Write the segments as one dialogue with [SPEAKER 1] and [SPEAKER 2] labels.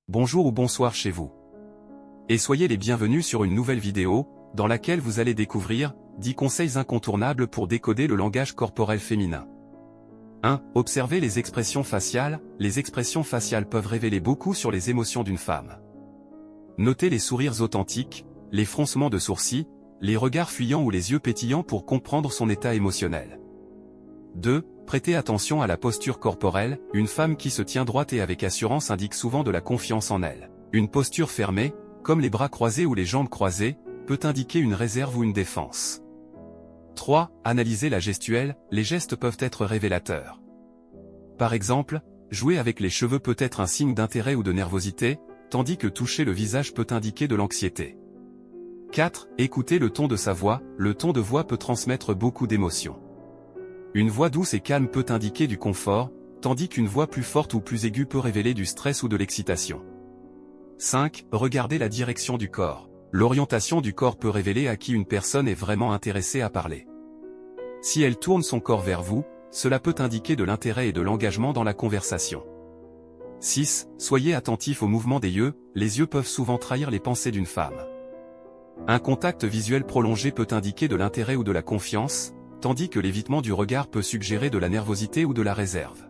[SPEAKER 1] Bonjour ou bonsoir chez vous. Et soyez les bienvenus sur une nouvelle vidéo, dans laquelle vous allez découvrir 10 conseils incontournables pour décoder le langage corporel féminin. 1. Observez les expressions faciales. Les expressions faciales peuvent révéler beaucoup sur les émotions d'une femme. Notez les sourires authentiques, les froncements de sourcils, les regards fuyants ou les yeux pétillants pour comprendre son état émotionnel. 2. Prêtez attention à la posture corporelle. Une femme qui se tient droite et avec assurance indique souvent de la confiance en elle. Une posture fermée, comme les bras croisés ou les jambes croisées, peut indiquer une réserve ou une défense. 3. Analysez la gestuelle. Les gestes peuvent être révélateurs. Par exemple, jouer avec les cheveux peut être un signe d'intérêt ou de nervosité, tandis que toucher le visage peut indiquer de l'anxiété. 4. Écoutez le ton de sa voix. Le ton de voix peut transmettre beaucoup d'émotions. Une voix douce et calme peut indiquer du confort, tandis qu'une voix plus forte ou plus aiguë peut révéler du stress ou de l'excitation. 5. Regardez la direction du corps. L'orientation du corps peut révéler à qui une personne est vraiment intéressée à parler. Si elle tourne son corps vers vous, cela peut indiquer de l'intérêt et de l'engagement dans la conversation. 6. Soyez attentif au mouvement des yeux. Les yeux peuvent souvent trahir les pensées d'une femme. Un contact visuel prolongé peut indiquer de l'intérêt ou de la confiance, tandis que l'évitement du regard peut suggérer de la nervosité ou de la réserve.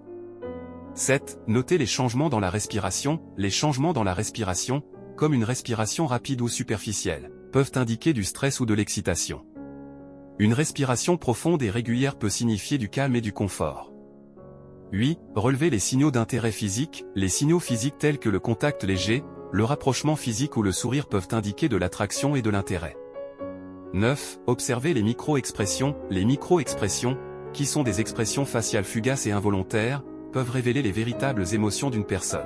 [SPEAKER 1] 7. Notez les changements dans la respiration. Les changements dans la respiration, comme une respiration rapide ou superficielle, peuvent indiquer du stress ou de l'excitation. Une respiration profonde et régulière peut signifier du calme et du confort. 8. Relevez les signaux d'intérêt physique. Les signaux physiques tels que le contact léger, le rapprochement physique ou le sourire peuvent indiquer de l'attraction et de l'intérêt. 9. Observez les micro-expressions. Les micro-expressions, qui sont des expressions faciales fugaces et involontaires, peuvent révéler les véritables émotions d'une personne.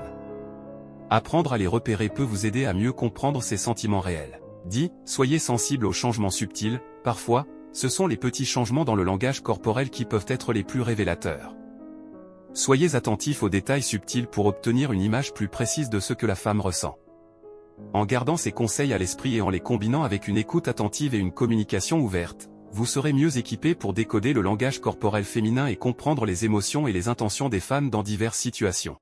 [SPEAKER 1] Apprendre à les repérer peut vous aider à mieux comprendre ses sentiments réels. 10. Soyez sensible aux changements subtils. Parfois, ce sont les petits changements dans le langage corporel qui peuvent être les plus révélateurs. Soyez attentif aux détails subtils pour obtenir une image plus précise de ce que la femme ressent. En gardant ces conseils à l'esprit et en les combinant avec une écoute attentive et une communication ouverte, vous serez mieux équipé pour décoder le langage corporel féminin et comprendre les émotions et les intentions des femmes dans diverses situations.